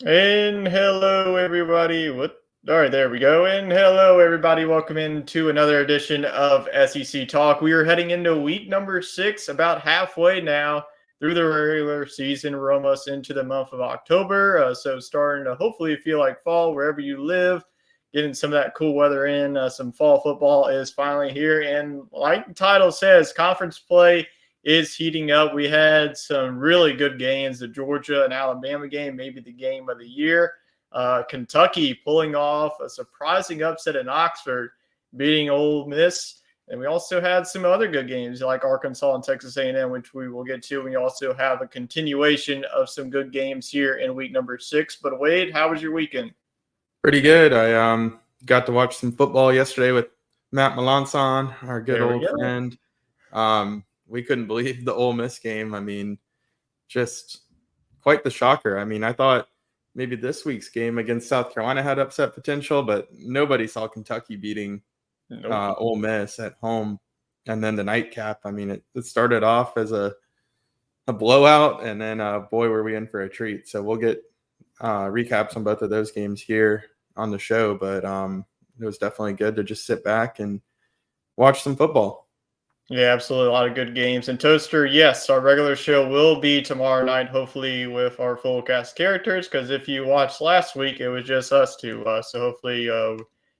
And hello, everybody. What? All right, there we go. And hello, everybody. Welcome into another edition of SEC Talk. We are heading into week number 6, about halfway now through the regular season. We're almost into the month of October, so starting to hopefully feel like fall wherever you live. Getting some of that cool weather in. Some fall football is finally here, and like the title says, conference play is heating up. We had some really good games. The Georgia and Alabama game, maybe the game of the year. Kentucky pulling off a surprising upset in Oxford, beating Ole Miss. And we also had some other good games like Arkansas and Texas A&M, which we will get to. We also have a continuation of some good games here in week number 6. But Wade, how was your weekend? Pretty good. I got to watch some football yesterday with Matt Melanson, our good There we old go. friend. We couldn't believe the Ole Miss game. I mean, just quite the shocker. I mean, I thought maybe this week's game against South Carolina had upset potential, but nobody saw Kentucky beating Nope. Ole Miss at home. And then the nightcap, I mean, it started off as a blowout, and then boy, were we in for a treat. So we'll get recaps on both of those games here on the show, but it was definitely good to just sit back and watch some football. Yeah, absolutely. A lot of good games. And Toaster, yes, our regular show will be tomorrow night, hopefully with our full cast characters. Because if you watched last week, it was just us two. So hopefully,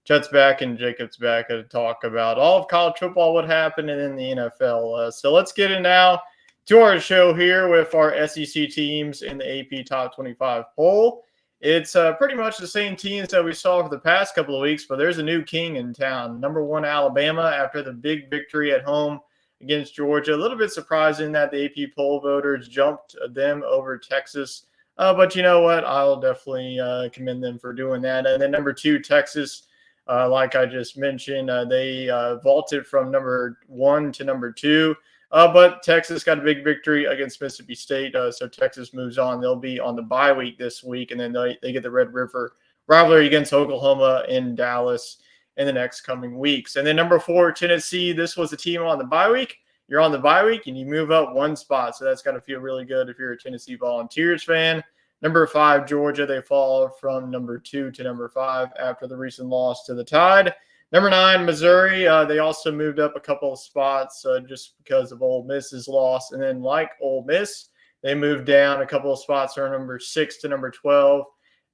Chet's back and Jacob's back to talk about all of college football, what happened, and in the NFL. So let's get in now to our show here with our SEC teams in the AP Top 25 poll. It's pretty much the same teams that we saw for the past couple of weeks, but there's a new king in town. Number 1, Alabama, after the big victory at home against Georgia. A little bit surprising that the AP poll voters jumped them over Texas. But you know what? I'll definitely commend them for doing that. And then number 2, Texas, like I just mentioned, they vaulted from number 1 to number 2. But Texas got a big victory against Mississippi State, so Texas moves on. They'll be on the bye week this week, and then they get the Red River rivalry against Oklahoma in Dallas in the next coming weeks. And then number 4, Tennessee. This was a team on the bye week. You're on the bye week, and you move up one spot, so that's got to feel really good if you're a Tennessee Volunteers fan. Number 5, Georgia. They fall from number 2 to number 5 after the recent loss to the Tide. Number 9, Missouri. They also moved up a couple of spots just because of Ole Miss's loss. And then, like Ole Miss, they moved down a couple of spots from number 6 to number 12.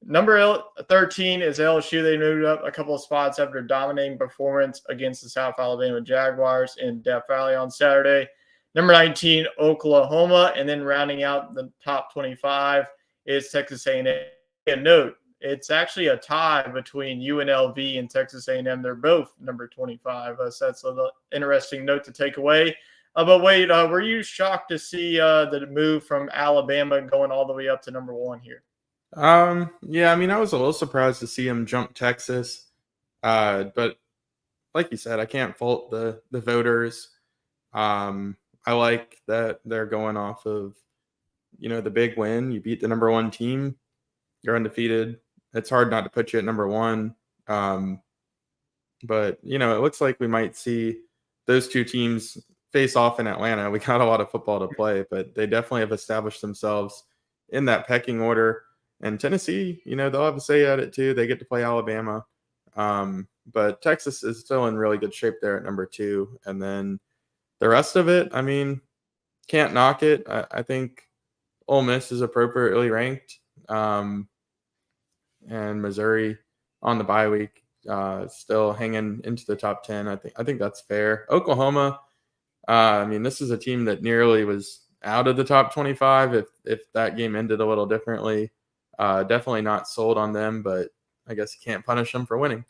Number 13 is LSU. They moved up a couple of spots after a dominating performance against the South Alabama Jaguars in Death Valley on Saturday. Number 19, Oklahoma. And then rounding out the top 25 is Texas A&M. And note, it's actually a tie between UNLV and Texas A&M. They're both number 25. So that's an interesting note to take away. But wait, were you shocked to see the move from Alabama going all the way up to number 1 here? Yeah, I mean, I was a little surprised to see him jump Texas, but like you said, I can't fault the voters. I like that they're going off of, the big win. You beat the number 1 team, you're undefeated. It's hard not to put you at number 1. But, it looks like we might see those two teams face off in Atlanta. We got a lot of football to play, but they definitely have established themselves in that pecking order. And Tennessee, they'll have a say at it too. They get to play Alabama. But Texas is still in really good shape there at number 2. And then the rest of it, I mean, can't knock it. I think Ole Miss is appropriately ranked. And Missouri on the bye week, still hanging into the top 10. I think that's fair. Oklahoma, I mean, this is a team that nearly was out of the top 25 if that game ended a little differently. Definitely not sold on them, but I guess you can't punish them for winning.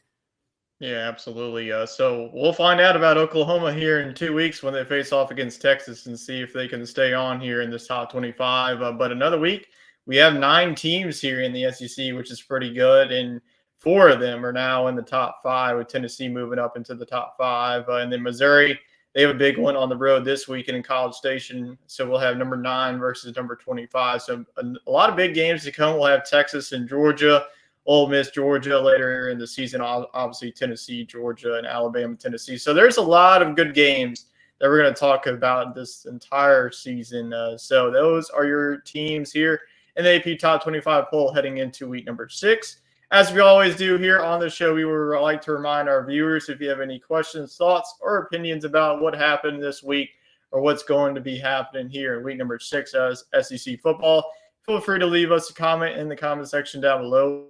Yeah, absolutely. So we'll find out about Oklahoma here in 2 weeks when they face off against Texas and see if they can stay on here in this top 25. But another week, we have 9 teams here in the SEC, which is pretty good. And 4 of them are now in the top 5, with Tennessee moving up into the top 5. And then Missouri, they have a big one on the road this weekend in College Station. So we'll have number 9 versus number 25. So a lot of big games to come. We'll have Texas and Georgia, Ole Miss, Georgia later in the season, obviously Tennessee, Georgia, and Alabama, Tennessee. So there's a lot of good games that we're going to talk about this entire season. So those are your teams here in the AP Top 25 poll heading into week number 6. As we always do here on the show, we would like to remind our viewers, if you have any questions, thoughts, or opinions about what happened this week or what's going to be happening here in week number 6 as SEC football, feel free to leave us a comment in the comment section down below.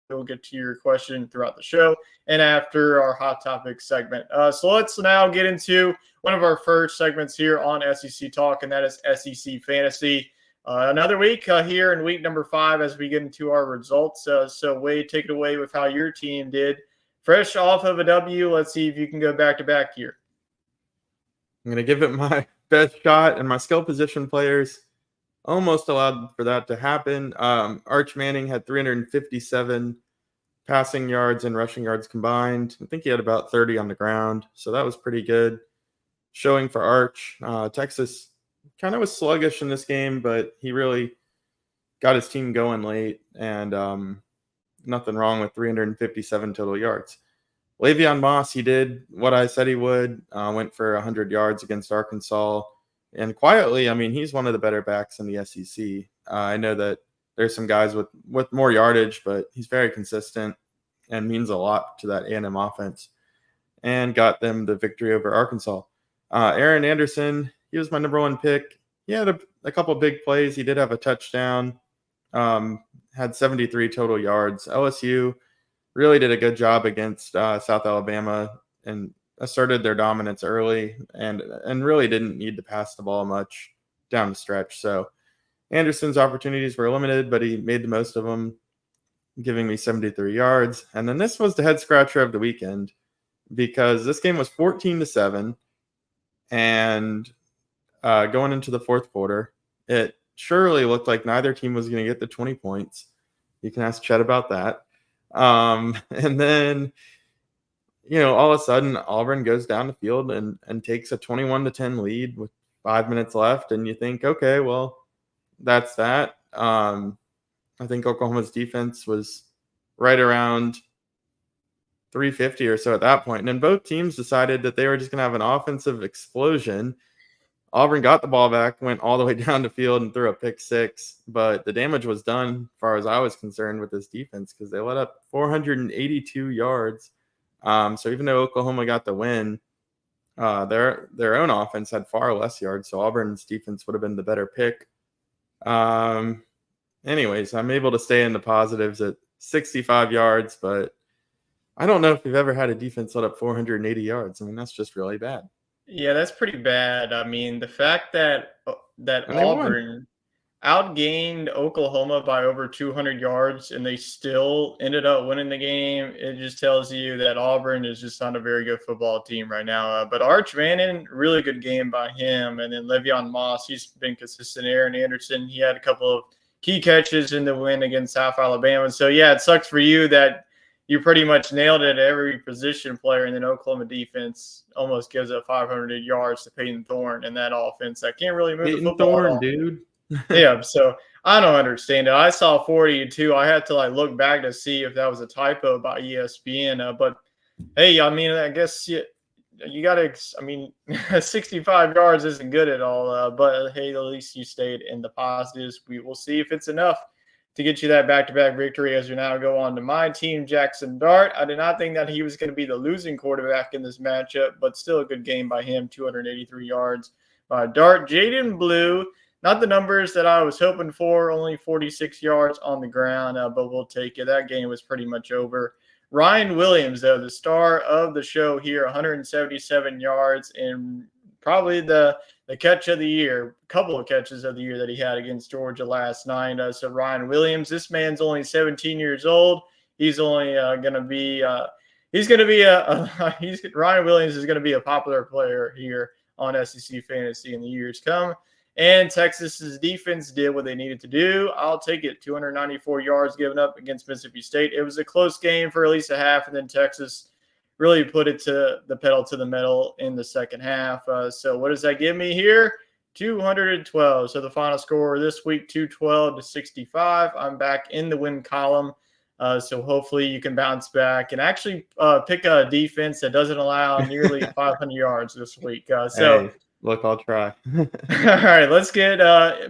We'll get to your question throughout the show and after our hot topic segment. So let's now get into one of our first segments here on SEC Talk, and that is SEC Fantasy. Another week here in week number 5 as we get into our results. So Wade, take it away with how your team did. Fresh off of a W, let's see if you can go back-to-back here. I'm going to give it my best shot, and my skill position players almost allowed for that to happen. Arch Manning had 357 passing yards and rushing yards combined. I think he had about 30 on the ground, so that was pretty good showing for Arch. Texas kind of was sluggish in this game, but he really got his team going late, and nothing wrong with 357 total yards. Le'Veon Moss, he did what I said he would, went for 100 yards against Arkansas. And quietly, I mean, he's one of the better backs in the SEC. I know that there's some guys with more yardage, but he's very consistent and means a lot to that A&M offense and got them the victory over Arkansas. Aaron Anderson, he was my number 1 pick. He had a couple big plays. He did have a touchdown, had 73 total yards. LSU really did a good job against South Alabama and asserted their dominance early and really didn't need to pass the ball much down the stretch. So Anderson's opportunities were limited, but he made the most of them, giving me 73 yards. And then this was the head scratcher of the weekend because this game was 14-7. And going into the fourth quarter, it surely looked like neither team was going to get the 20 points. You can ask Chet about that. And then, all of a sudden Auburn goes down the field and takes a 21-10 lead with 5 minutes left. And you think, okay, well, that's that. I think Oklahoma's defense was right around 350 or so at that point. And then both teams decided that they were just going to have an offensive explosion. Auburn got the ball back, went all the way down the field and threw a pick 6. But the damage was done, as far as I was concerned, with this defense because they let up 482 yards. So even though Oklahoma got the win, their own offense had far less yards. So Auburn's defense would have been the better pick. Anyways, I'm able to stay in the positives at 65 yards, but I don't know if we've ever had a defense let up 480 yards. I mean, that's just really bad. Yeah, that's pretty bad. I mean, the fact that Auburn outgained Oklahoma by over 200 yards and they still ended up winning the game, it just tells you that Auburn is just not a very good football team right now. But Arch Manning, really good game by him. And then Le'Veon Moss, he's been consistent. Aaron Anderson, he had a couple of key catches in the win against South Alabama. So, yeah, it sucks for you that you pretty much nailed it at every position player, and then Oklahoma defense almost gives up 500 yards to Peyton Thorne in that offense. That can't really move the football Thorne, at all. dude. Yeah, so I don't understand it. I saw 42. I had to look back to see if that was a typo by ESPN. But hey, I mean, I guess you got to. I mean, 65 yards isn't good at all. But hey, at least you stayed in the positives. We will see if it's enough to get you that back-to-back victory as you now go on to my team, Jackson Dart. I did not think that he was going to be the losing quarterback in this matchup, but still a good game by him, 283 yards by Dart. Jaden Blue, not the numbers that I was hoping for, only 46 yards on the ground, but we'll take it. That game was pretty much over. Ryan Williams, though, the star of the show here, 177 yards and probably the catch of the year, a couple of catches of the year that he had against Georgia last night. So Ryan Williams, this man's only 17 years old. He's only going to be Ryan Williams is going to be a popular player here on SEC Fantasy in the years come. And Texas's defense did what they needed to do. I'll take it. 294 yards given up against Mississippi State. It was a close game for at least a half, and then Texas really put it to the pedal to the metal in the second half. So what does that give me here? 212. So the final score this week, 212-65. I'm back in the win column. So hopefully you can bounce back and actually pick a defense that doesn't allow nearly 500 yards this week. So Look, I'll try. All right, let's get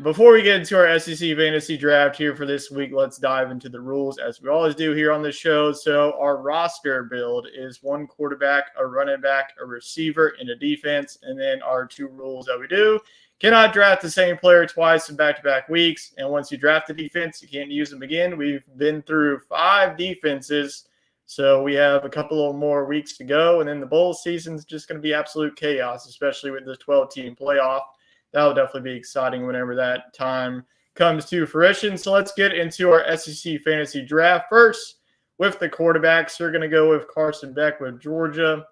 before we get into our SEC fantasy draft here for this week, let's dive into the rules as we always do here on the show. So our roster build is one quarterback, a running back, a receiver, and a defense. And then our two rules that we do: cannot draft the same player twice in back-to-back weeks. And once you draft the defense, you can't use them again. We've been through 5 defenses, so we have a couple of more weeks to go, and then the bowl season is just going to be absolute chaos, especially with the 12-team playoff. That'll definitely be exciting whenever that time comes to fruition. So let's get into our SEC fantasy draft first with the quarterbacks. We're going to go with Carson Beck with Georgia,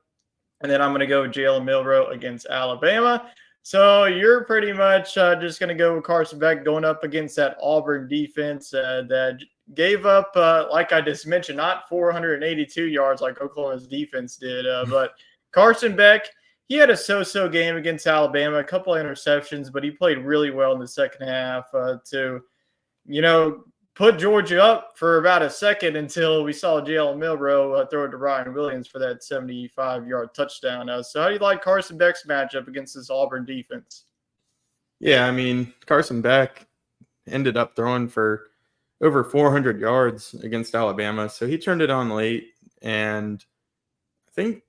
and then I'm going to go with Jalen Milroe against Alabama. So you're pretty much just going to go with Carson Beck going up against that Auburn defense that gave up, like I just mentioned, not 482 yards like Oklahoma's defense did, but Carson Beck, he had a so-so game against Alabama, a couple of interceptions, but he played really well in the second half to, put Georgia up for about a second until we saw Jalen Milroe throw it to Ryan Williams for that 75-yard touchdown. So how do you like Carson Beck's matchup against this Auburn defense? Yeah, I mean, Carson Beck ended up throwing for over 400 yards against Alabama, so he turned it on late. And I think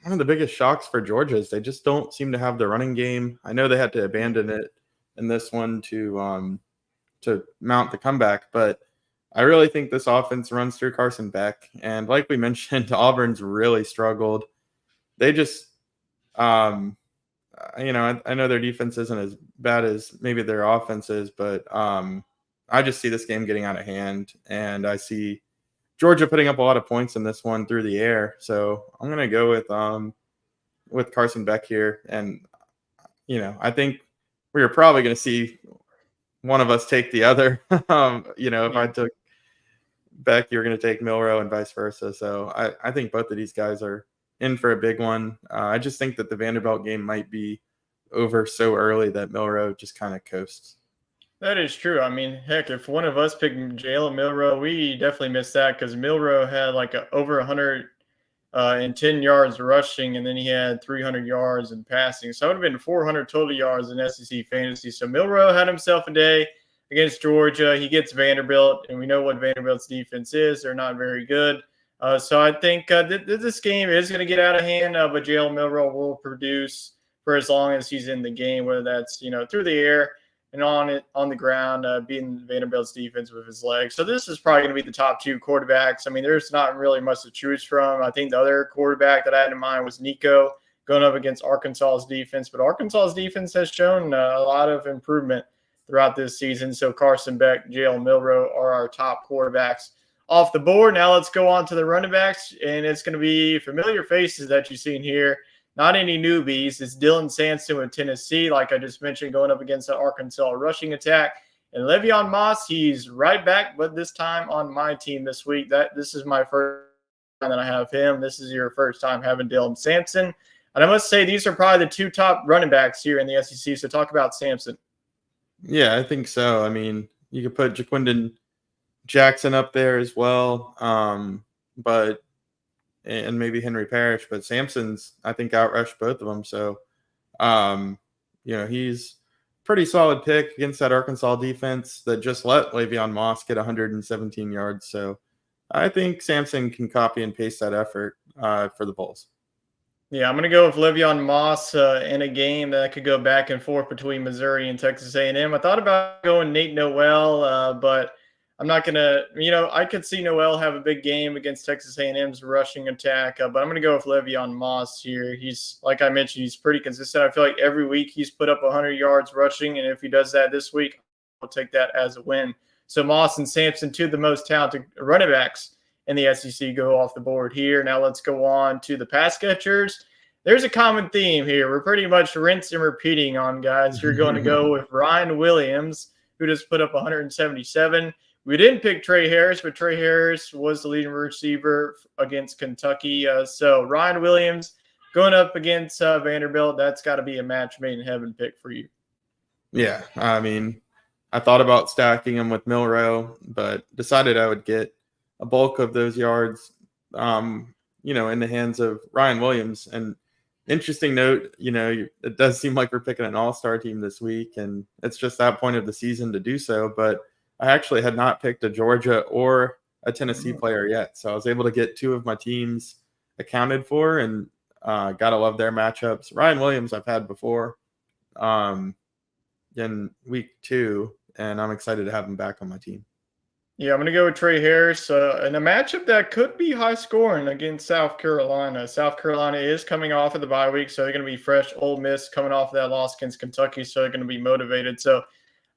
one of the biggest shocks for Georgia is they just don't seem to have the running game. I know they had to abandon it in this one to mount the comeback, but I really think this offense runs through Carson Beck. And like we mentioned, Auburn's really struggled. They just, I know their defense isn't as bad as maybe their offense is, but I just see this game getting out of hand, and I see Georgia putting up a lot of points in this one through the air. So I'm going to go with Carson Beck here. And, I think we're probably going to see one of us take the other. If I took Beck, you're going to take Milroe and vice versa. So I think both of these guys are in for a big one. I just think that the Vanderbilt game might be over so early that Milroe just kind of coasts. That is true. I mean, heck, if one of us picked Jalen Milroe, we definitely missed that because Milroe had like over 110 yards rushing, and then he had 300 yards in passing. So it would have been 400 total yards in SEC fantasy. So Milroe had himself a day against Georgia. He gets Vanderbilt, and we know what Vanderbilt's defense is. They're not very good. So I think this game is going to get out of hand, but Jalen Milroe will produce for as long as he's in the game, whether that's through the air and on the ground, beating Vanderbilt's defense with his legs. So this is probably going to be the top 2 quarterbacks. I mean, there's not really much to choose from. I think the other quarterback that I had in mind was Nico going up against Arkansas's defense. But Arkansas's defense has shown a lot of improvement throughout this season. So Carson Beck, Jalen Milroe are our top quarterbacks off the board. Now let's go on to the running backs, and it's going to be familiar faces that you've seen here. Not any newbies. It's Dylan Sampson with Tennessee, like I just mentioned, going up against the Arkansas rushing attack. And Le'Veon Moss, he's right back, but this time on my team this week. This is my first time that I have him. This is your first time having Dylan Sampson. And I must say, these are probably the 2 top running backs here in the SEC. So talk about Sampson. Yeah, I think so. I mean, you could put Jaquindon Jackson up there as well, and maybe Henry Parrish, but Sampson's, I think, outrushed both of them. So, he's pretty solid pick against that Arkansas defense that just let Le'Veon Moss get 117 yards. So I think Sampson can copy and paste that effort for the Bulls. Yeah, I'm going to go with Le'Veon Moss in a game that could go back and forth between Missouri and Texas A&M. I thought about going Nate Noel, but I'm not going to, I could see Noel have a big game against Texas A&M's rushing attack, but I'm going to go with Le'Veon Moss here. He's, like I mentioned, he's pretty consistent. I feel like every week he's put up 100 yards rushing, and if he does that this week, I'll take that as a win. So Moss and Sampson, 2 of the most talented running backs in the SEC, go off the board here. Now let's go on to the pass catchers. There's a common theme here. We're pretty much rinse and repeating on guys. You're going to go with Ryan Williams, who just put up 177. We didn't pick Trey Harris, but Trey Harris was the leading receiver against Kentucky. So Ryan Williams going up against Vanderbilt, that's got to be a match made in heaven pick for you. Yeah, I mean, I thought about stacking him with Milroe, but decided I would get a bulk of those yards, in the hands of Ryan Williams. And interesting note, it does seem like we're picking an all-star team this week, and it's just that point of the season to do so. But I actually had not picked a Georgia or a Tennessee player yet, so I was able to get two of my teams accounted for, and gotta love their matchups. Ryan Williams I've had before in week 2, and I'm excited to have him back on my team. Yeah, I'm going to go with Trey Harris in a matchup that could be high scoring against South Carolina. South Carolina is coming off of the bye week, so they're going to be fresh. Ole Miss coming off of that loss against Kentucky, so they're going to be motivated. So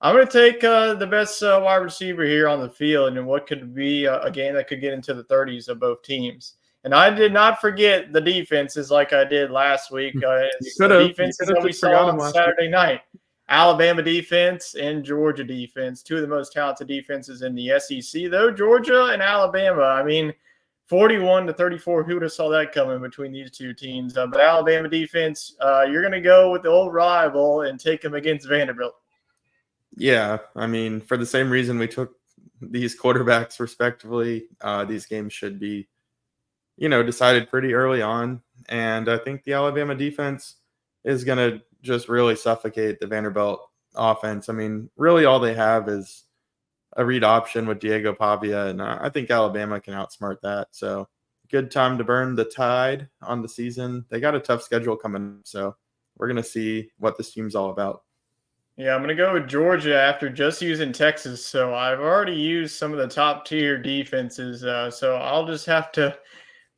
I'm going to take the best wide receiver here on the field and what could be a game that could get into the 30s of both teams. And I did not forget the defenses like I did last week. It's the defenses that we saw on Saturday night. Alabama defense and Georgia defense, two of the most talented defenses in the SEC, though. Georgia and Alabama, I mean, 41-34, who would have saw that coming between these two teams? But Alabama defense, you're going to go with the old rival and take them against Vanderbilt. Yeah, I mean, for the same reason we took these quarterbacks respectively, these games should be, decided pretty early on. And I think the Alabama defense is going to just really suffocate the Vanderbilt offense. I mean, really all they have is a read option with Diego Pavia, and I think Alabama can outsmart that. So good time to burn the tide on the season. They got a tough schedule coming up, so we're going to see what this team's all about. Yeah, I'm going to go with Georgia after just using Texas. So I've already used some of the top tier defenses. So I'll just have to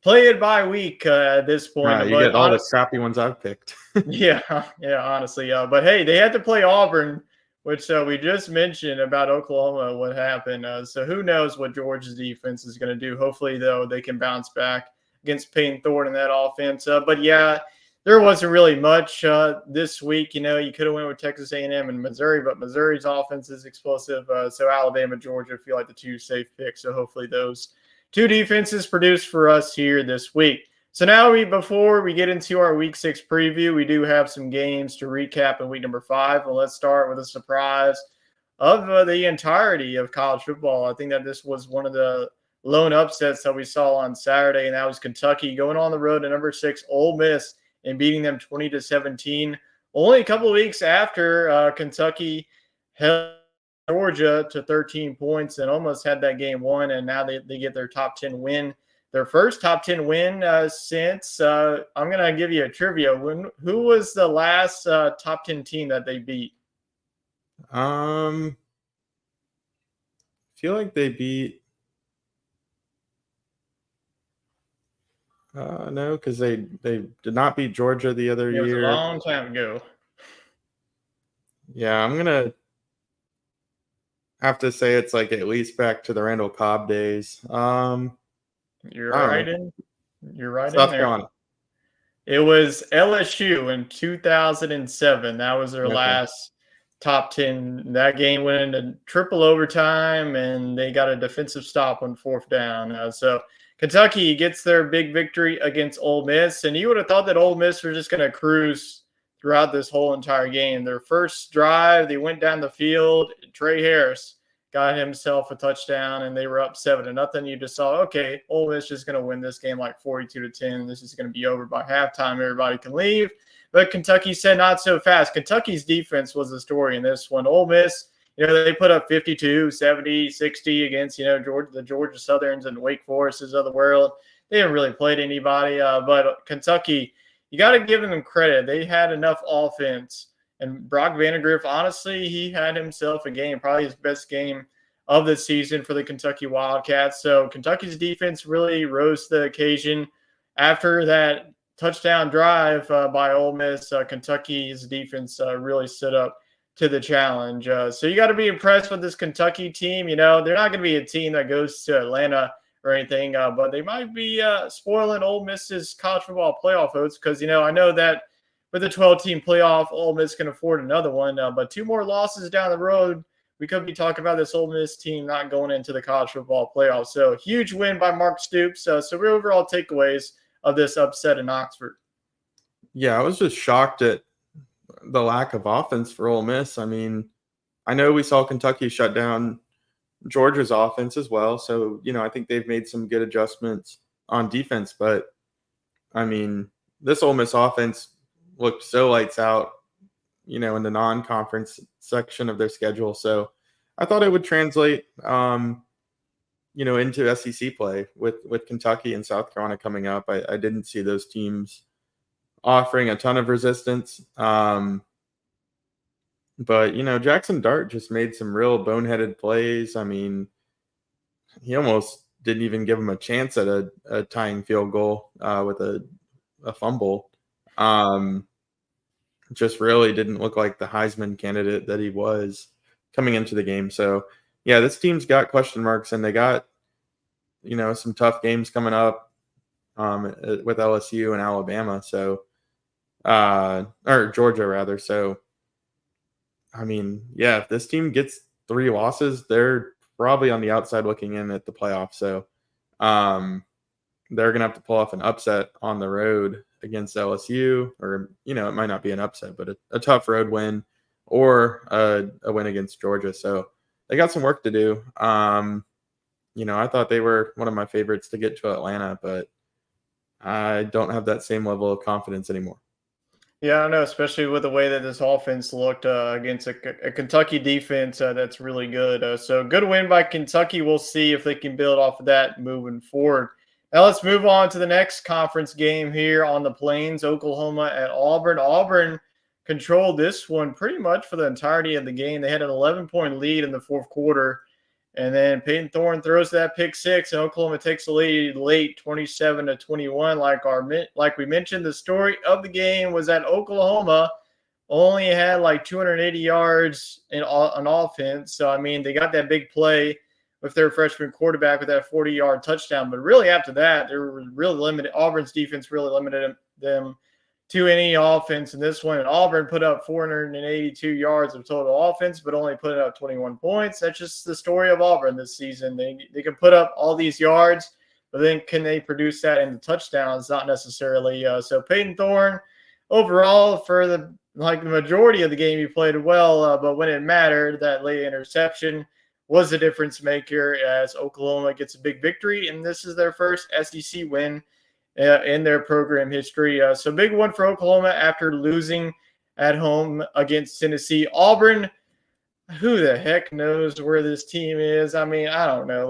play it by week at this point. You get all the crappy ones I've picked. yeah, honestly. But hey, they had to play Auburn, which we just mentioned about Oklahoma, what happened. So who knows what Georgia's defense is going to do. Hopefully, though, they can bounce back against Peyton Thorne in that offense. But yeah, there wasn't really much this week. You could have went with Texas A&M and Missouri, but Missouri's offense is explosive. So Alabama, Georgia feel like the two safe picks. So hopefully those two defenses produce for us here this week. So now before we get into our Week 6 preview, we do have some games to recap in week number 5. Well, let's start with a surprise of the entirety of college football. I think that this was one of the lone upsets that we saw on Saturday, and that was Kentucky going on the road to number 6 Ole Miss and beating them 20-17. Only a couple of weeks after Kentucky held Georgia to 13 points and almost had that game won, and now they get their top 10 win. Their first top 10 win since I'm going to give you a trivia. Who was the last top 10 team that they beat? I feel like they beat no, because they did not beat Georgia the other year. It was a long time ago. Yeah, I'm gonna have to say it's like at least back to the Randall Cobb days. You're right in South there. Carolina. It was LSU in 2007. That was their last top 10. That game went into triple overtime, and they got a defensive stop on 4th down. So Kentucky gets their big victory against Ole Miss, and you would have thought that Ole Miss were just going to cruise throughout this whole entire game. Their first drive, they went down the field. Trey Harris got himself a touchdown, and they were up 7-0. You just saw, okay, Ole Miss is going to win this game like 42-10. This is going to be over by halftime. Everybody can leave. But Kentucky said not so fast. Kentucky's defense was the story in this one. Ole Miss, they put up 52, 70, 60 against, the Georgia Southerns and Wake Forests of the world. They haven't really played anybody. But Kentucky, you got to give them credit. They had enough offense. And Brock Vandagriff, honestly, he had himself a game, probably his best game of the season for the Kentucky Wildcats. So Kentucky's defense really rose to the occasion. After that touchdown drive by Ole Miss, Kentucky's defense really stood up to the challenge. So you got to be impressed with this Kentucky team. They're not going to be a team that goes to Atlanta or anything, but they might be spoiling Ole Miss's college football playoff hopes because, I know that with the 12-team playoff, Ole Miss can afford another one. But 2 more losses down the road, we could be talking about this Ole Miss team not going into the college football playoffs. So huge win by Mark Stoops. So overall takeaways of this upset in Oxford. Yeah, I was just shocked at the lack of offense for Ole Miss. I mean, I know we saw Kentucky shut down Georgia's offense as well. So, I think they've made some good adjustments on defense. But, I mean, this Ole Miss offense looked so lights out, in the non-conference section of their schedule. So I thought it would translate, into SEC play with Kentucky and South Carolina coming up. I didn't see those teams offering a ton of resistance. But, Jackson Dart just made some real boneheaded plays. I mean, he almost didn't even give him a chance at a tying field goal with a fumble. Just really didn't look like the Heisman candidate that he was coming into the game. So, yeah, this team's got question marks, and they got, some tough games coming up with LSU and Alabama. So, or Georgia rather. So, I mean, yeah, if this team gets 3 losses, they're probably on the outside looking in at the playoffs. So, they're going to have to pull off an upset on the road against LSU, or, it might not be an upset, but a tough road win, or a win against Georgia. So they got some work to do. I thought they were one of my favorites to get to Atlanta, but I don't have that same level of confidence anymore. Yeah, I know, especially with the way that this offense looked against a Kentucky defense that's really good. So good win by Kentucky. We'll see if they can build off of that moving forward. Now let's move on to the next conference game here on the Plains, Oklahoma at Auburn. Auburn controlled this one pretty much for the entirety of the game. They had an 11-point lead in the fourth quarter. And then Peyton Thorne throws that pick 6, and Oklahoma takes the lead late, 27-21. Like we mentioned, the story of the game was that Oklahoma only had like 280 yards on offense. So I mean, they got that big play with their freshman quarterback with that 40-yard touchdown. But really, after that, they were really limited. Auburn's defense really limited them to any offense in this one. And Auburn put up 482 yards of total offense, but only put up 21 points. That's just the story of Auburn this season. They can put up all these yards, but then can they produce that into touchdowns? Not necessarily. So Peyton Thorne, overall, for the majority of the game, he played well, but when it mattered, that late interception was the difference maker as Oklahoma gets a big victory, and this is their first SEC win in their program history. So big one for Oklahoma after losing at home against Tennessee. Auburn, who the heck knows where this team is? I mean, I don't know.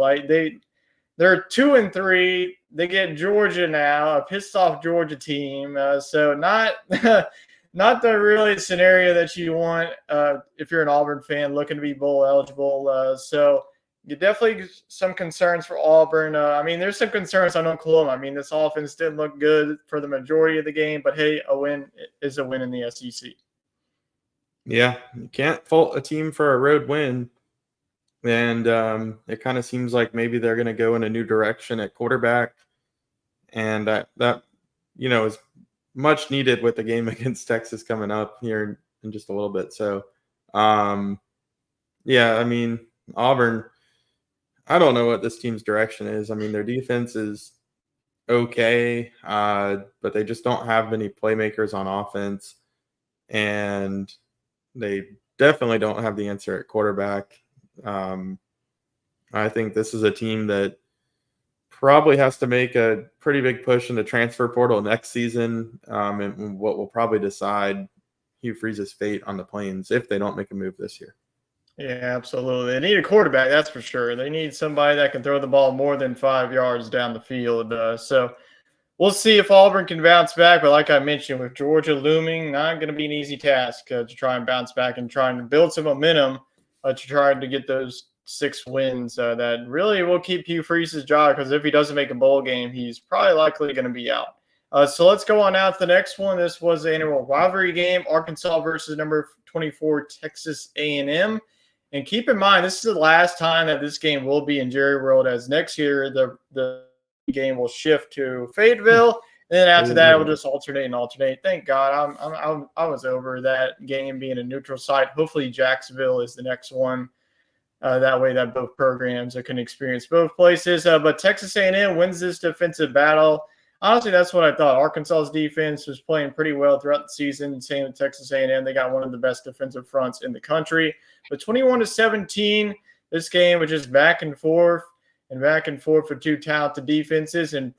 They're 2-3. They get Georgia now, a pissed off Georgia team. So not not the really scenario that you want if you're an Auburn fan looking to be bowl eligible. So you definitely some concerns for Auburn. I mean, there's some concerns on Oklahoma. I mean, this offense didn't look good for the majority of the game, but hey, a win is a win in the SEC. Yeah, you can't fault a team for a road win. And it kind of seems like maybe they're going to go in a new direction at quarterback. And that is much needed with the game against Texas coming up here in just a little bit. So, yeah, I mean, Auburn, I don't know what this team's direction is. I mean, their defense is okay, but they just don't have many playmakers on offense. And they definitely don't have the answer at quarterback. I think this is a team that probably has to make a pretty big push in the transfer portal next season, and what will probably decide Hugh Freeze's fate on the Plains if they don't make a move this year. Yeah, absolutely. They need a quarterback, that's for sure. They need somebody that can throw the ball more than 5 yards down the field. So we'll see if Auburn can bounce back. But like I mentioned, with Georgia looming, not going to be an easy task to try and bounce back and trying to build some momentum to try to get those 6 wins that really will keep Hugh Freeze's job, because if he doesn't make a bowl game, he's probably likely going to be out. So let's go on out to the next one. This was the annual rivalry game, Arkansas versus number 24 Texas A&M. And keep in mind, this is the last time that this game will be in Jerry World, as next year the game will shift to Fayetteville. And then after that, it will just alternate. Thank God. I was over that game being a neutral site. Hopefully Jacksonville is the next one. That way that both programs can experience both places. But Texas A&M wins this defensive battle. Honestly, that's what I thought. Arkansas's defense was playing pretty well throughout the season. Same with Texas A&M. They got one of the best defensive fronts in the country. But 21-17, this game was just back and forth. and back and forth for two talented defenses and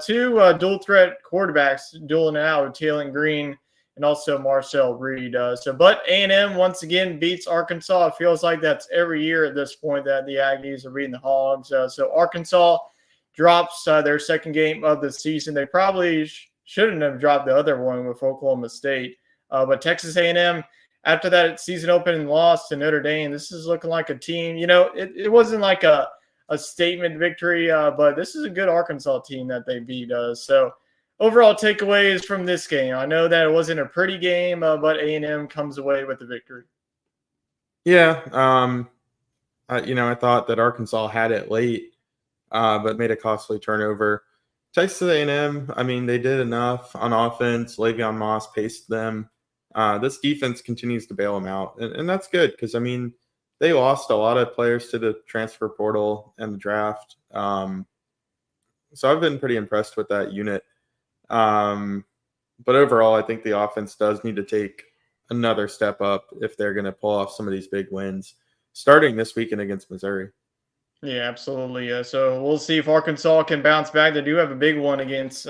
two dual threat quarterbacks dueling it out with Taylor Green and also Marcel Reed. But A&M once again beats Arkansas. It feels like that's every year at this point that the Aggies are beating the Hogs. So Arkansas drops their second game of the season. They probably shouldn't have dropped the other one with Oklahoma State. But Texas A&M, after that season opening loss to Notre Dame, this is looking like a team. It wasn't like a statement victory, but this is a good Arkansas team that they beat. So overall takeaways from this game. I know that it wasn't a pretty game, but A&M comes away with the victory. Yeah. I thought that Arkansas had it late, but made a costly turnover. Texas A&M, I mean, they did enough on offense. Le'Veon Moss paced them. This defense continues to bail them out, and that's good because, I mean, they lost a lot of players to the transfer portal and the draft. So I've been pretty impressed with that unit. But overall, I think the offense does need to take another step up if they're going to pull off some of these big wins, starting this weekend against Missouri. Yeah, absolutely. So we'll see if Arkansas can bounce back. They do have a big one against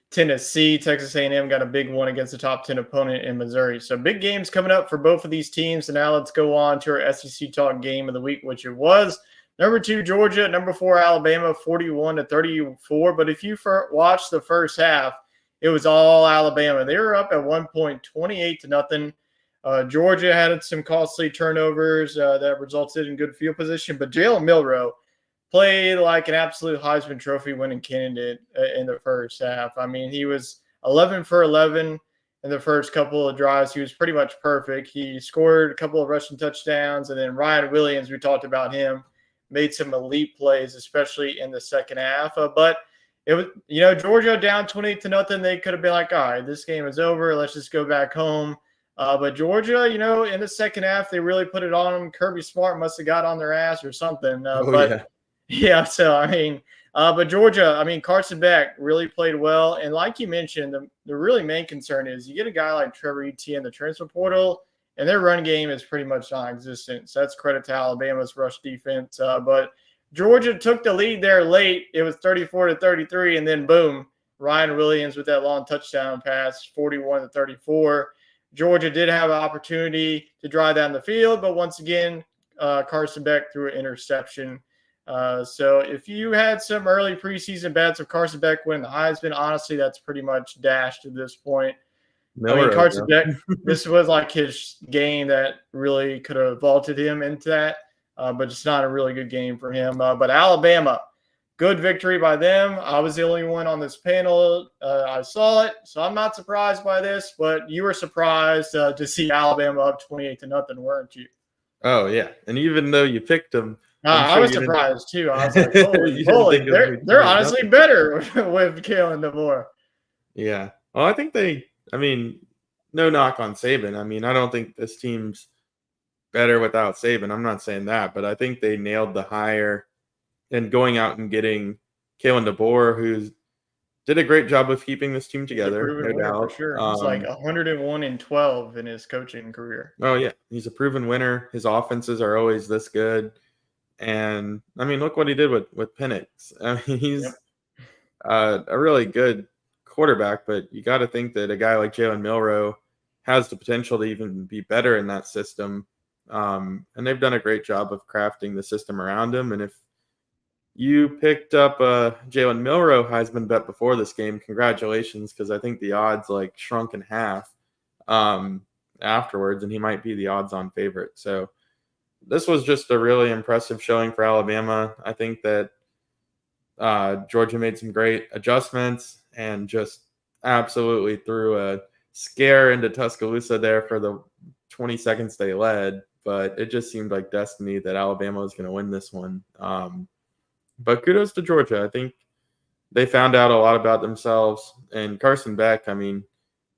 Tennessee. Texas A&M got a big one against the top 10 opponent in Missouri. So big games coming up for both of these teams. And now let's go on to our SEC Talk game of the week, which it was. Number 2, Georgia. Number 4, Alabama, 41-34. But if you watched the first half, it was all Alabama. They were up at one point, 28-0. Georgia had some costly turnovers that resulted in good field position, but Jalen Milroe played like an absolute Heisman Trophy winning candidate in the first half. I mean, he was 11 for 11 in the first couple of drives. He was pretty much perfect. He scored a couple of rushing touchdowns, and then Ryan Williams, we talked about him, made some elite plays, especially in the second half. But it was, Georgia down 28-0. They could have been like, all right, this game is over. Let's just go back home. But Georgia, in the second half, they really put it on them. Kirby Smart must have got on their ass or something. So, I mean, but Georgia, I mean, Carson Beck really played well. And like you mentioned, the really main concern is you get a guy like Trevor Etienne in the transfer portal, and their run game is pretty much non-existent. So that's credit to Alabama's rush defense. But Georgia took the lead there late. It was 34-33, and then boom, Ryan Williams with that long touchdown pass, 41-34. Georgia did have an opportunity to drive down the field, but once again, Carson Beck threw an interception. So if you had some early preseason bets of Carson Beck winning the Heisman, honestly, that's pretty much dashed at this point. Carson Beck, this was like his game that really could have vaulted him into that, but it's not a really good game for him. But Alabama, good victory by them. I was the only one on this panel. I saw it, so I'm not surprised by this, but you were surprised to see Alabama up 28-0, weren't you? Oh, yeah. And even though you picked them, I was surprised too. I was like, holy, they're honestly better with Kalen DeVore. Yeah. Well, I think no knock on Saban. I mean, I don't think this team's better without Saban. I'm not saying that, but I think they nailed the hire and going out and getting Kalen DeVore, who did a great job of keeping this team together, no doubt. For sure. He's like 101-12 in his coaching career. Oh, yeah. He's a proven winner. His offenses are always this good. And, I mean, look what he did with Penix. I mean, he's a really good quarterback, but you got to think that a guy like Jalen Milroe has the potential to even be better in that system. And they've done a great job of crafting the system around him. And if you picked up a Jalen Milroe Heisman bet before this game, congratulations, because I think the odds shrunk in half afterwards, and he might be the odds-on favorite. So this was just a really impressive showing for Alabama. I think that Georgia made some great adjustments and just absolutely threw a scare into Tuscaloosa there for the 20 seconds they led. But it just seemed like destiny that Alabama was going to win this one. But kudos to Georgia. I think they found out a lot about themselves. And Carson Beck, I mean,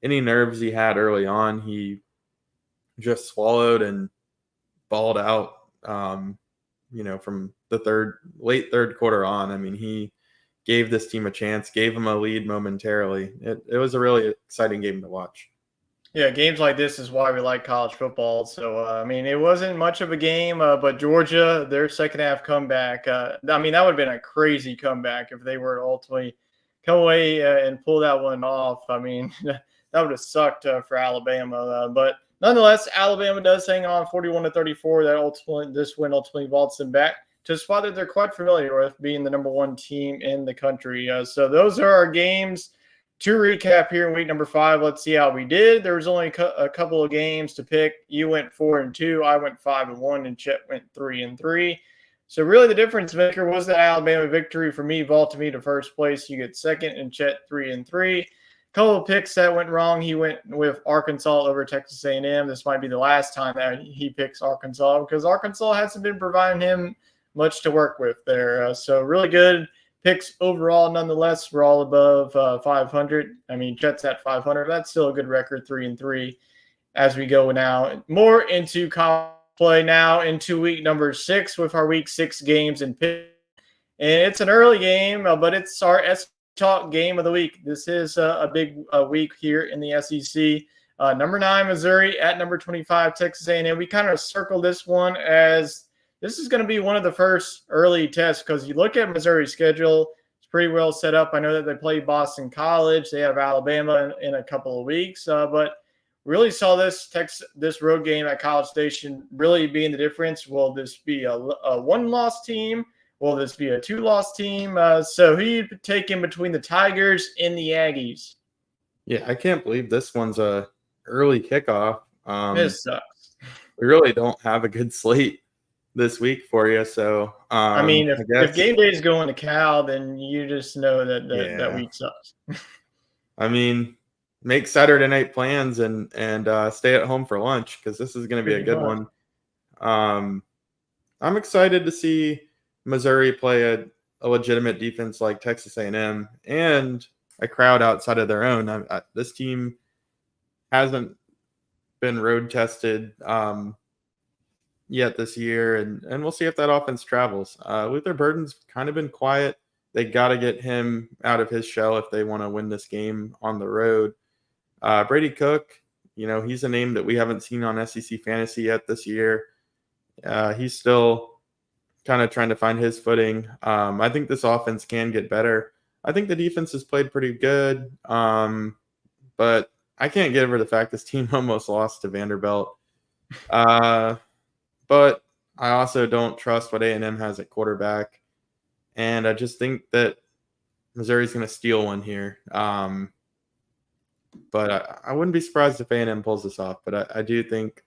any nerves he had early on, he just swallowed and balled out, from the late third quarter on. I mean, he gave this team a chance, gave them a lead momentarily. It was a really exciting game to watch. Yeah, games like this is why we like college football. So, I mean, it wasn't much of a game, but Georgia, their second half comeback, I mean, that would have been a crazy comeback if they were to ultimately come away and pull that one off. I mean, that would have sucked for Alabama. But nonetheless, Alabama does hang on 41-34. This win ultimately vaults them back to a spot that they're quite familiar with, being the number one team in the country. So those are our games to recap here in week number 5. Let's see how we did. There was only a couple of games to pick. You went 4-2, I went 5-1, and Chet went 3-3. So really, the difference maker was the Alabama victory for me, vaulted me to first place. You get second, and Chet 3-3. Couple of picks that went wrong. He went with Arkansas over Texas A&M. This might be the last time that he picks Arkansas because Arkansas hasn't been providing him much to work with there. So really good picks overall. Nonetheless, we're all above 500. I mean, Jets at 500. That's still a good record, 3-3. As we go now more into college play now into week number 6 with our week 6 games and pick. And it's an early game, but it's our Talk game of the week. This is a big week here in the SEC. Number 9 Missouri at number 25 Texas A&M. We kind of circled this one as this is going to be one of the first early tests because you look at Missouri's schedule, it's pretty well set up. I know that they play Boston College. They have Alabama in a couple of weeks, but really saw this road game at College Station really being the difference. Will this be a one-loss team? Will this be a 2-loss team? So who you taking between the Tigers and the Aggies? Yeah, I can't believe this one's a early kickoff. This sucks. We really don't have a good slate this week for you. So I mean, I if guess game day is going to Cal, then you just know that week sucks. I mean, make Saturday night plans and stay at home for lunch because this is going to be a good one. I'm excited to see Missouri play a legitimate defense like Texas A&M and a crowd outside of their own. This team hasn't been road tested yet this year, and we'll see if that offense travels. Luther Burden's kind of been quiet. They got to get him out of his shell if they want to win this game on the road. Brady Cook, he's a name that we haven't seen on SEC Fantasy yet this year. He's still kind of trying to find his footing. I think this offense can get better. I think the defense has played pretty good, but I can't get over the fact this team almost lost to Vanderbilt. But I also don't trust what A&M has at quarterback, and I just think that Missouri's going to steal one here. But I wouldn't be surprised if A&M pulls this off. But I do think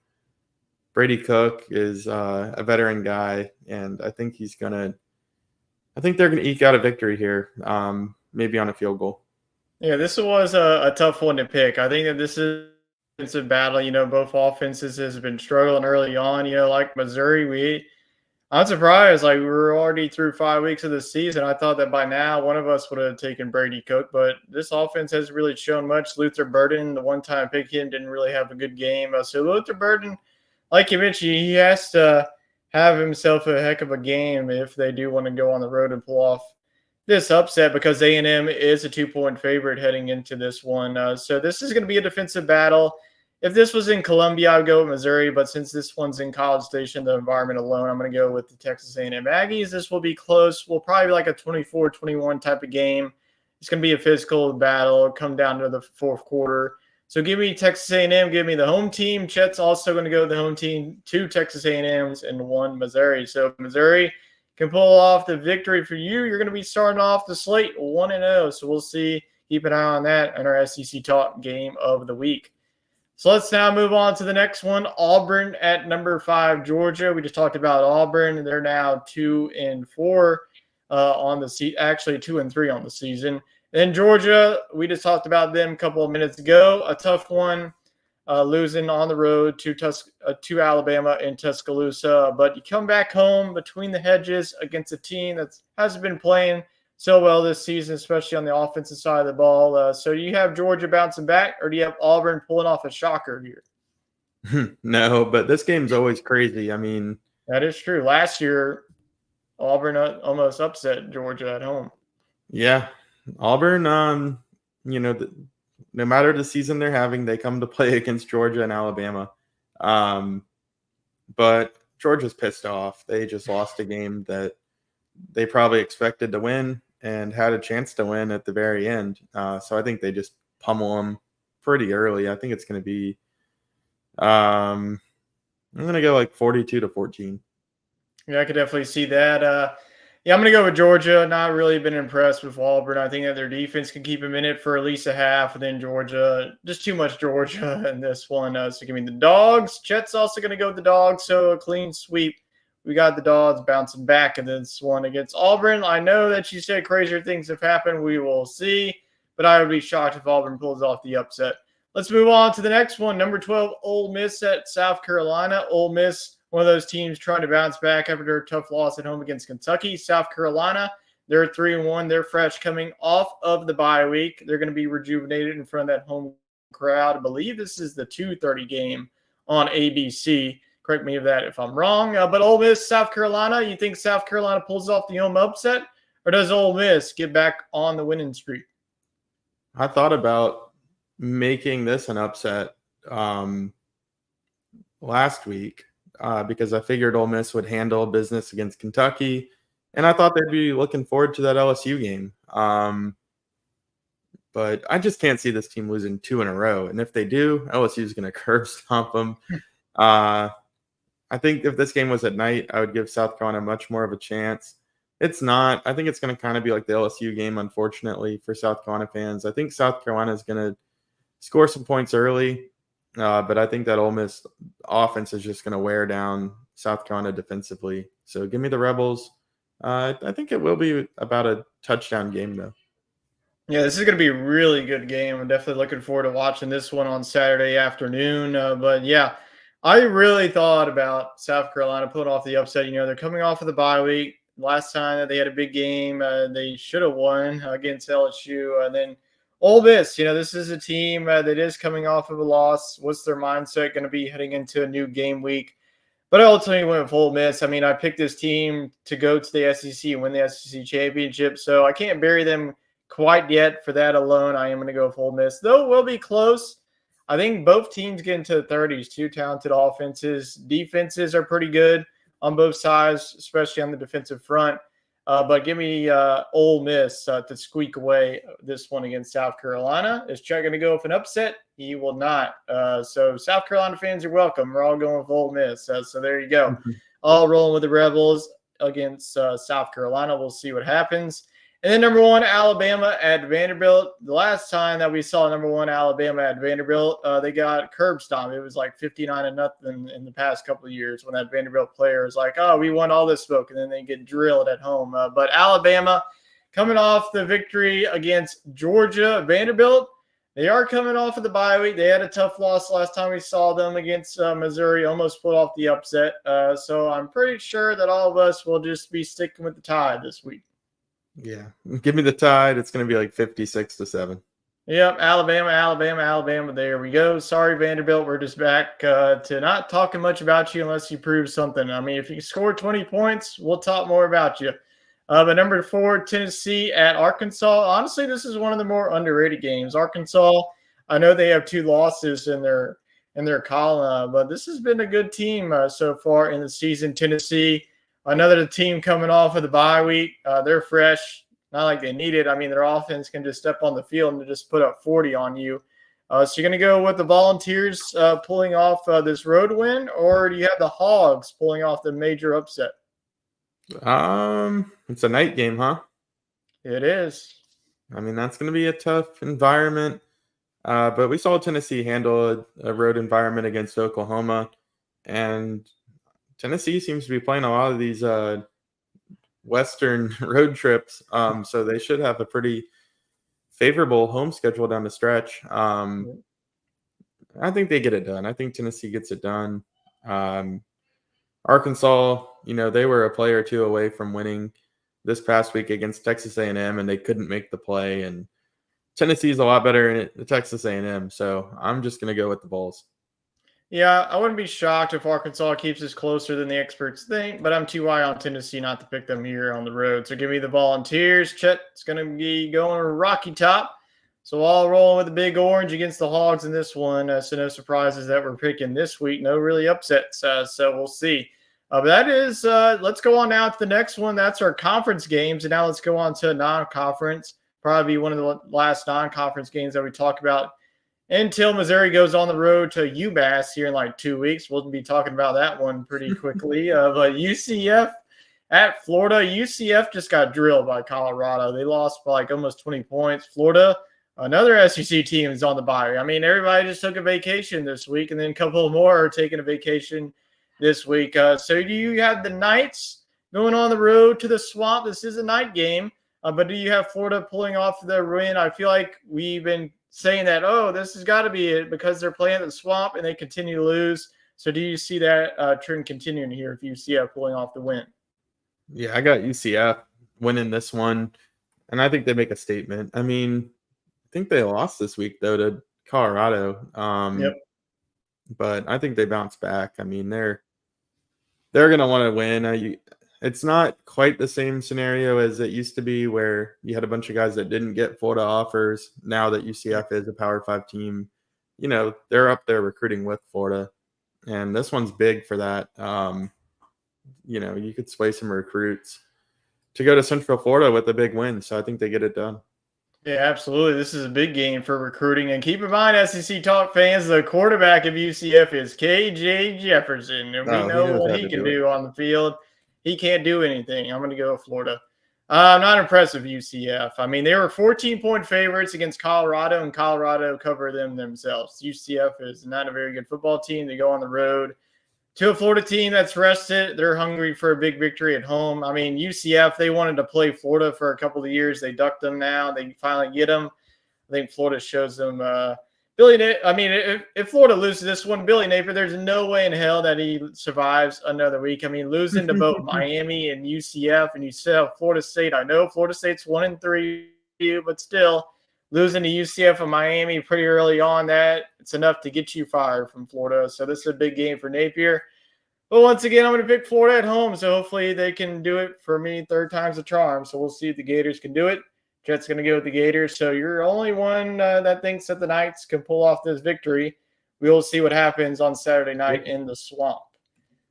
Brady Cook is a veteran guy, and I think they're gonna eke out a victory here, maybe on a field goal. Yeah, this was a tough one to pick. I think that this is a defensive battle. Both offenses has been struggling early on. Like Missouri, I'm surprised. Like we were already through 5 weeks of the season. I thought that by now one of us would have taken Brady Cook, but this offense hasn't really shown much. Luther Burden, the one-time pick him, didn't really have a good game. So Luther Burden, like you mentioned, he has to have himself a heck of a game if they do want to go on the road and pull off this upset because A&M is a 2-point favorite heading into this one. So this is going to be a defensive battle. If this was in Columbia, I would go with Missouri, but since this one's in College Station, the environment alone, I'm going to go with the Texas A&M Aggies. This will be close. Will probably be like a 24-21 type of game. It's going to be a physical battle. Come down to the fourth quarter. So give me Texas A&M. Give me the home team. Chet's also going to go the home team, 2 Texas A&Ms and 1 Missouri. So if Missouri can pull off the victory for you, you're going to be starting off the slate 1-0. So we'll see. Keep an eye on that in our SEC Talk game of the week. So let's now move on to the next one. Auburn at number 5, Georgia. We just talked about Auburn. They're now 2-4 on the season. Actually, 2-3 on the season. Then Georgia, we just talked about them a couple of minutes ago. A tough one, losing on the road to Alabama in Tuscaloosa. But you come back home between the hedges against a team that hasn't been playing so well this season, especially on the offensive side of the ball. So do you have Georgia bouncing back, or do you have Auburn pulling off a shocker here? No, but this game's always crazy. I mean, that is true. Last year, Auburn almost upset Georgia at home. Yeah, Auburn. no matter the season they're having, they come to play against Georgia and Alabama. But Georgia's pissed off. They just lost a game that they probably expected to win and had a chance to win at the very end. So I think they just pummel them pretty early. I think it's going to be, I'm going to go like 42-14. Yeah, I could definitely see that. Yeah, I'm going to go with Georgia. Not really been impressed with Auburn. I think that their defense can keep them in it for at least a half. And then Georgia, just too much Georgia in this one. So give me the Dogs. Chet's also going to go with the Dogs. So a clean sweep. We got the Dogs bouncing back in this one against Auburn. I know that you said crazier things have happened. We will see. But I would be shocked if Auburn pulls off the upset. Let's move on to the next one. Number 12, Ole Miss at South Carolina. Ole Miss, one of those teams trying to bounce back after a tough loss at home against Kentucky. South Carolina, they're 3-1. They're fresh coming off of the bye week. They're going to be rejuvenated in front of that home crowd. I believe this is the 2:30 game on ABC. Correct me if I'm wrong. But Ole Miss, South Carolina, you think South Carolina pulls off the home upset? Or does Ole Miss get back on the winning streak? I thought about making this an upset last week because I figured Ole Miss would handle business against Kentucky, and I thought they'd be looking forward to that LSU game. But I just can't see this team losing 2 in a row, and if they do, LSU is going to curb stomp them. I think if this game was at night, I would give South Carolina much more of a chance. It's not. I think it's going to kind of be like the LSU game, unfortunately, for South Carolina fans. I think South Carolina is going to score some points early, but I think that Ole Miss offense is just going to wear down South Carolina defensively. So give me the Rebels. I think it will be about a touchdown game, though. Yeah, this is going to be a really good game. I'm definitely looking forward to watching this one on Saturday afternoon. But yeah, I really thought about South Carolina pulling off the upset. They're coming off of the bye week. Last time that they had a big game, they should have won against LSU. And then Ole Miss, this is a team that is coming off of a loss. What's their mindset going to be heading into a new game week? But I ultimately went with Ole Miss. I mean, I picked this team to go to the SEC and win the SEC championship, so I can't bury them quite yet. For that alone, I am going to go with Ole Miss, though it will be close. I think both teams get into the 30s. Two talented offenses. Defenses are pretty good on both sides, especially on the defensive front. But give me Ole Miss to squeak away this one against South Carolina. Is Chuck going to go with an upset? He will not. So South Carolina fans, you're welcome. We're all going with Ole Miss. So there you go. All rolling with the Rebels against South Carolina. We'll see what happens. And then number 1, Alabama at Vanderbilt. The last time that we saw number 1 Alabama at Vanderbilt, they got curb stomped. It was like 59-0 in the past couple of years when that Vanderbilt player is like, oh, we won all this smoke, and then they get drilled at home. But Alabama coming off the victory against Georgia. Vanderbilt, they are coming off of the bye week. They had a tough loss last time we saw them against Missouri, almost pulled off the upset. So I'm pretty sure that all of us will just be sticking with the Tide this week. Yeah, give me the Tide. It's going to be like 56-7. Yep, Alabama. There we go. Sorry, Vanderbilt. We're just back to not talking much about you unless you prove something. I mean, if you score 20 points, we'll talk more about you. But number 4, Tennessee at Arkansas. Honestly, this is one of the more underrated games. Arkansas, I know they have 2 losses in their column, but this has been a good team so far in the season. Tennessee, another team coming off of the bye week. They're fresh. Not like they need it. I mean, their offense can just step on the field and just put up 40 on you. So you're going to go with the Volunteers pulling off this road win, or do you have the Hogs pulling off the major upset? It's a night game, huh? It is. I mean, that's going to be a tough environment. But we saw Tennessee handle a road environment against Oklahoma, and Tennessee seems to be playing a lot of these Western road trips, so they should have a pretty favorable home schedule down the stretch. I think they get it done. I think Tennessee gets it done. Arkansas, they were a play or 2 away from winning this past week against Texas A&M, and they couldn't make the play. And Tennessee is a lot better in Texas A&M, so I'm just going to go with the Vols. Yeah, I wouldn't be shocked if Arkansas keeps this closer than the experts think, but I'm too high on Tennessee not to pick them here on the road. So give me the Volunteers. Chet's going to be going Rocky Top. So all rolling with the big orange against the Hogs in this one. So no surprises that we're picking this week. No really upsets. So we'll see. But that is, let's go on now to the next one. That's our conference games. And now let's go on to non-conference. Probably one of the last non-conference games that we talk about until Missouri goes on the road to UMass here in like 2 weeks. We'll be talking about that one pretty quickly. But UCF at Florida. UCF just got drilled by Colorado. They lost by like almost 20 points. Florida, another SEC team, is on the bye. I mean, everybody just took a vacation this week, and then a couple more are taking a vacation this week. So do you have the Knights going on the road to the Swamp? This is a night game, but do you have Florida pulling off their win? I feel like we've been saying that, oh, this has got to be it because they're playing at the Swamp and they continue to lose. So do you see that trend continuing here if UCF pulling off the win? Yeah, I got UCF winning this one, and I think they make a statement. I mean, I think they lost this week, though, to Colorado. Yep. But I think they bounce back. I mean, they're going to want to win. It's not quite the same scenario as it used to be where you had a bunch of guys that didn't get Florida offers. Now that UCF is a Power 5 team, they're up there recruiting with Florida. And this one's big for that. You could sway some recruits to go to Central Florida with a big win. So I think they get it done. Yeah, absolutely. This is a big game for recruiting. And keep in mind, SEC Talk fans, the quarterback of UCF is KJ Jefferson. And we know what he can do on the field. He can't do anything. I'm going to go with Florida. I'm not impressed with UCF. I mean, they were 14-point favorites against Colorado, and Colorado covered them themselves. UCF is not a very good football team. They go on the road to a Florida team that's rested. They're hungry for a big victory at home. I mean, UCF, they wanted to play Florida for a couple of years. They ducked them now. They finally get them. I think Florida shows them if Florida loses this one, Billy Napier, there's no way in hell that he survives another week. I mean, losing to both Miami and UCF, and you still have Florida State. I know Florida State's 1-3, but still losing to UCF and Miami pretty early on, it's enough to get you fired from Florida. So this is a big game for Napier. But once again, I'm going to pick Florida at home, so hopefully they can do it for me. Third time's a charm, so we'll see if the Gators can do it. Jets going to go with the Gators. So you're the only one that thinks that the Knights can pull off this victory. We will see what happens on Saturday night in the Swamp.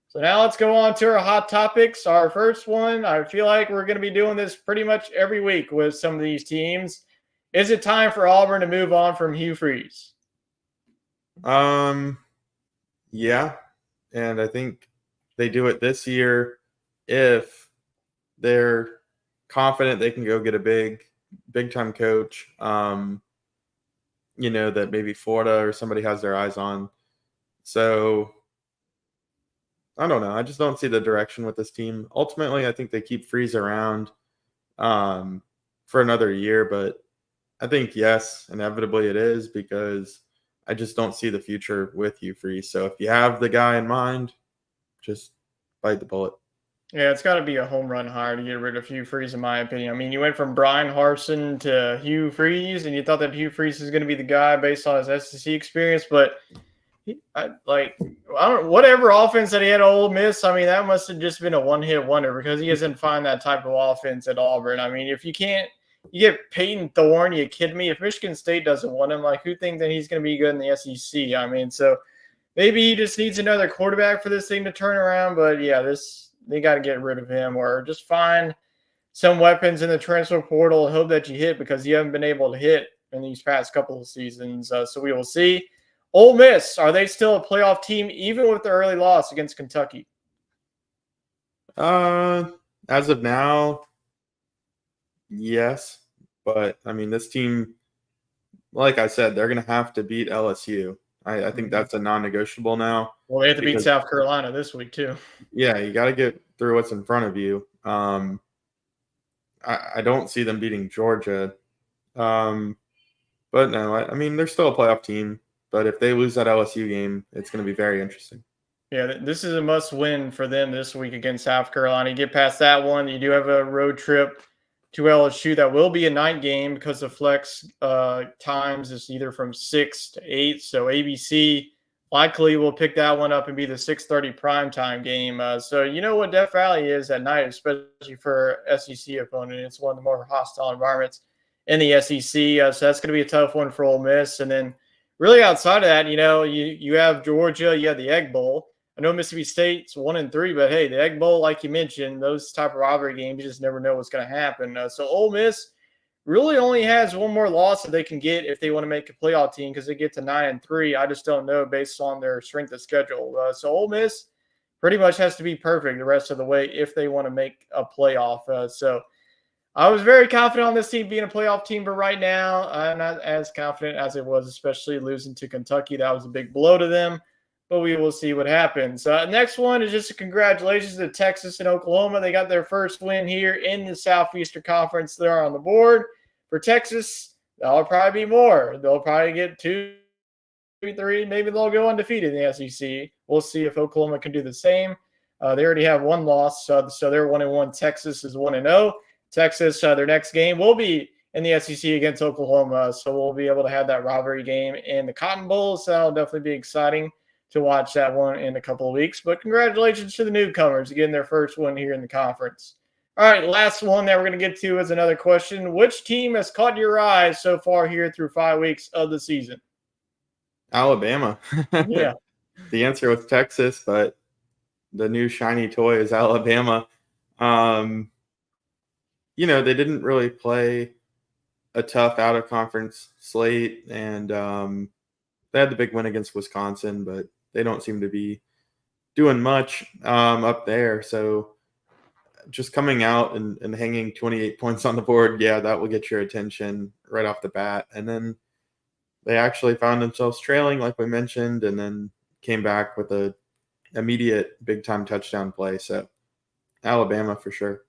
So now let's go on to our hot topics. Our first one, I feel like we're going to be doing this pretty much every week with some of these teams. Is it time for Auburn to move on from Hugh Freeze? Yeah, and I think they do it this year if they're confident they can go get a big time coach, that maybe Florida or somebody has their eyes on. So I don't know. I just don't see the direction with this team. Ultimately, I think they keep Freeze around for another year, but I think, yes, inevitably it is because I just don't see the future with Hugh Freeze. So if you have the guy in mind, just bite the bullet. Yeah, it's got to be a home run hire to get rid of Hugh Freeze, in my opinion. I mean, you went from Brian Harsin to Hugh Freeze, and you thought that Hugh Freeze is going to be the guy based on his SEC experience, but whatever offense that he had at Ole Miss, I mean, that must have just been a one-hit wonder because he doesn't find that type of offense at Auburn. I mean, if you can't, you get Peyton Thorne, you kidding me? If Michigan State doesn't want him, who thinks that he's going to be good in the SEC? I mean, so maybe he just needs another quarterback for this thing to turn around, but yeah, they got to get rid of him or just find some weapons in the transfer portal and hope that you hit because you haven't been able to hit in these past couple of seasons. So we will see. Ole Miss, are they still a playoff team even with the early loss against Kentucky? As of now, yes. But, I mean, this team, like I said, they're going to have to beat LSU. I think that's a non-negotiable now. Well, they have to beat South Carolina this week too. Yeah, you got to get through what's in front of you. I don't see them beating Georgia. But no, I mean, they're still a playoff team. But if they lose that LSU game, it's going to be very interesting. Yeah, this is a must-win for them this week against South Carolina. You get past that one, you do have a road trip to LSU that will be a night game because the flex times is either from 6 to 8. So ABC likely will pick that one up and be the 6:30 primetime game. So you know what Death Valley is at night, especially for SEC opponent. It's one of the more hostile environments in the SEC. So that's going to be a tough one for Ole Miss. And then really outside of that, you have Georgia, you have the Egg Bowl. I know Mississippi State's 1-3, but hey, the Egg Bowl, like you mentioned, those type of rivalry games, you just never know what's going to happen. So Ole Miss really only has one more loss that they can get if they want to make a playoff team because they get to 9-3. I just don't know based on their strength of schedule. So Ole Miss pretty much has to be perfect the rest of the way if they want to make a playoff. So I was very confident on this team being a playoff team, but right now I'm not as confident as it was, especially losing to Kentucky. That was a big blow to them, but we will see what happens. Next one is just a congratulations to Texas and Oklahoma. They got their first win here in the Southeastern Conference. They're on the board. For Texas, that'll probably be more. They'll probably get 2, 3. Maybe they'll go undefeated in the SEC. We'll see if Oklahoma can do the same. They already have one loss, so they're 1-1. Texas is 1-0. Texas, their next game will be in the SEC against Oklahoma, so we'll be able to have that rivalry game in the Cotton Bowl, so that'll definitely be exciting to watch that one in a couple of weeks. But congratulations to the newcomers getting their first one here in the conference. All right, last one that we're going to get to is another question. Which team has caught your eyes so far here through 5 weeks of the season? Alabama. Yeah. The answer was Texas, but the new shiny toy is Alabama. They didn't really play a tough out-of-conference slate, and they had the big win against Wisconsin, but they don't seem to be doing much up there. So just coming out and hanging 28 points on the board, yeah, that will get your attention right off the bat. And then they actually found themselves trailing, like we mentioned, and then came back with a immediate big-time touchdown play. So Alabama for sure.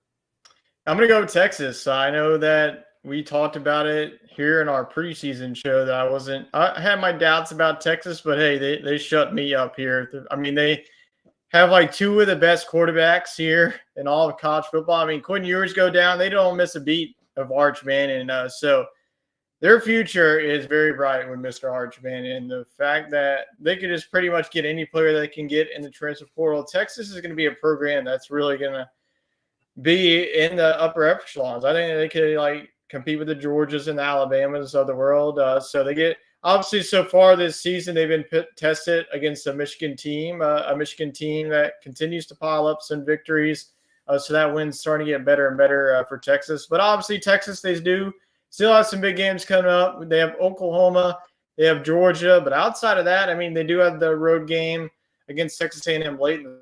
I'm going to go with Texas. I know that we talked about it here in our preseason show that I had my doubts about Texas, but hey, they shut me up here. I mean, they have like 2 of the best quarterbacks here in all of college football. I mean, Quinn Ewers go down. They don't miss a beat of Arch Manning. So their future is very bright with Mr. Arch Manning. And the fact that they could just pretty much get any player they can get in the transfer portal. Texas is going to be a program that's really going to be in the upper echelons. I think they could compete with the Georgias and the Alabamas of the world. So they get obviously so far this season they've been tested against a Michigan team that continues to pile up some victories. So that win's starting to get better and better for Texas. But obviously Texas, they do still have some big games coming up. They have Oklahoma, they have Georgia, but outside of that, I mean, they do have the road game against Texas A&M late in the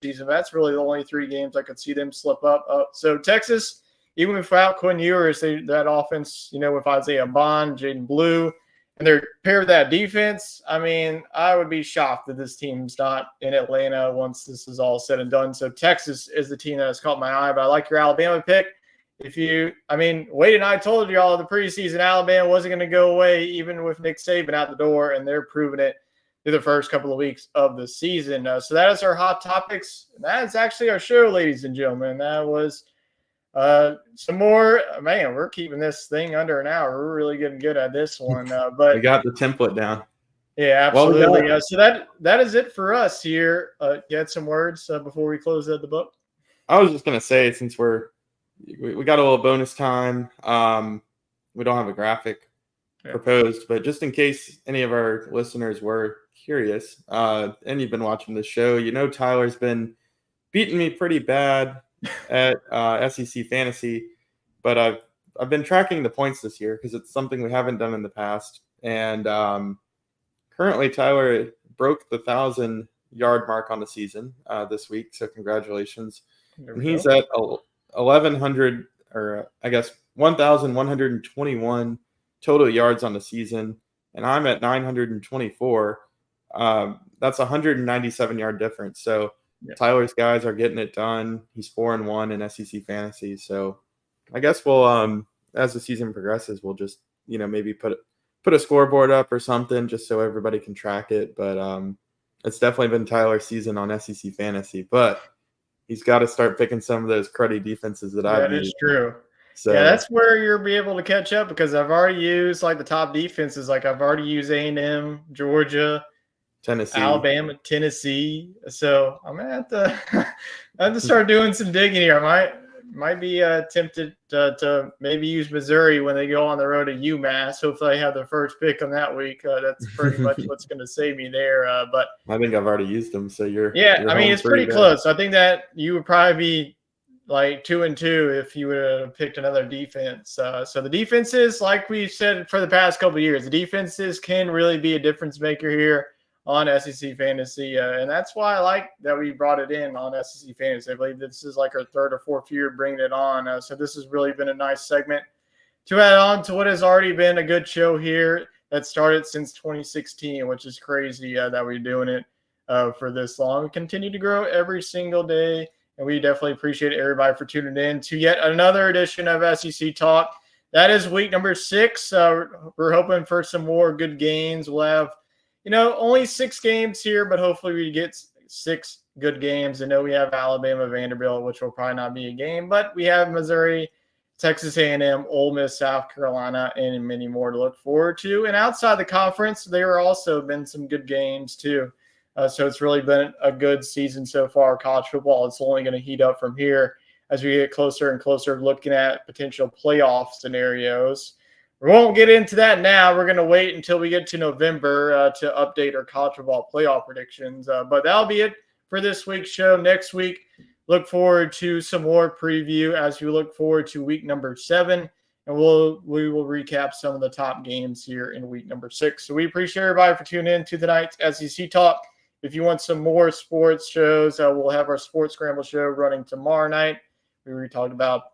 season. That's really the only 3 games I could see them slip up. So Texas, even without Quinn Ewers, that offense, with Isaiah Bond, Jaden Blue, and they're paired with that defense, I mean, I would be shocked that this team's not in Atlanta once this is all said and done. So Texas is the team that has caught my eye, but I like your Alabama pick. Wade and I told you all the preseason Alabama wasn't going to go away even with Nick Saban out the door, and they're proving it through the first couple of weeks of the season. So that is our hot topics. That is actually our show, ladies and gentlemen. That was some more. Man, we're keeping this thing under an hour. We're really getting good at this one. But we got the template down. Yeah, absolutely. So that is it for us here. You had some words before we close out the book? I was just going to say, since we got a little bonus time, we don't have a graphic proposed, but just in case any of our listeners were curious, and you've been watching this show, Tyler's been beating me pretty bad at SEC fantasy, but I've been tracking the points this year because it's something we haven't done in the past, and currently Tyler broke the 1,000-yard mark on the season this week, so congratulations. And he's at 1,100, or I guess 1,121 total yards on the season, and I'm at 924. That's a 197-yard difference. So Tyler's guys are getting it done. He's 4-1 in SEC fantasy. So I guess we'll, as the season progresses, we'll just maybe put a scoreboard up or something just so everybody can track it. But it's definitely been Tyler's season on SEC fantasy. But he's got to start picking some of those cruddy defenses that I've used. That is true. So, yeah, that's where you'll be able to catch up because I've already used the top defenses. I've already used A&M, Georgia, Tennessee, Alabama, Tennessee. So I'm gonna have to start doing some digging here. I might might be tempted to maybe use Missouri when they go on the road to UMass. Hopefully, I have the first pick on that week. That's pretty much what's going to save me there. But I think I've already used them, so you're I mean, home it's free pretty there. close. I think that you would probably be like 2-2 if you would have picked another defense. So the defenses, like we've said for the past couple of years, the defenses can really be a difference maker here on SEC Fantasy, and that's why I like that we brought it in on SEC Fantasy. I believe this is like our third or fourth year bringing it on, so this has really been a nice segment to add on to what has already been a good show here that started since 2016, which is crazy that we're doing it for this long. We continue to grow every single day, and we definitely appreciate everybody for tuning in to yet another edition of SEC Talk. That is week number 6. We're hoping for some more good games. We'll have only 6 games here, but hopefully we get 6 good games. I know we have Alabama, Vanderbilt, which will probably not be a game, but we have Missouri, Texas A&M, Ole Miss, South Carolina, and many more to look forward to. And outside the conference, there are also been some good games too. So it's really been a good season so far. College football, it's only going to heat up from here as we get closer and closer looking at potential playoff scenarios. We won't get into that now. We're going to wait until we get to November to update our college football playoff predictions. But that'll be it for this week's show. Next week, look forward to some more preview as we look forward to week number 7. And we will recap some of the top games here in week number 6. So we appreciate everybody for tuning in to tonight's SEC Talk. If you want some more sports shows, we'll have our Sports Scramble show running tomorrow night. We already talked about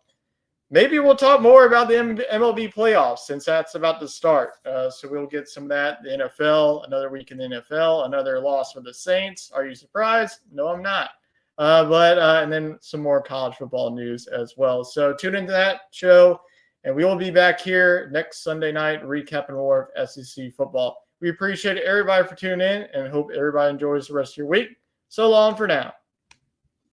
maybe we'll talk more about the MLB playoffs since that's about to start. So we'll get some of that. The NFL, another week in the NFL, another loss for the Saints. Are you surprised? No, I'm not. And then some more college football news as well. So tune into that show, and we will be back here next Sunday night recapping more of SEC football. We appreciate everybody for tuning in and hope everybody enjoys the rest of your week. So long for now.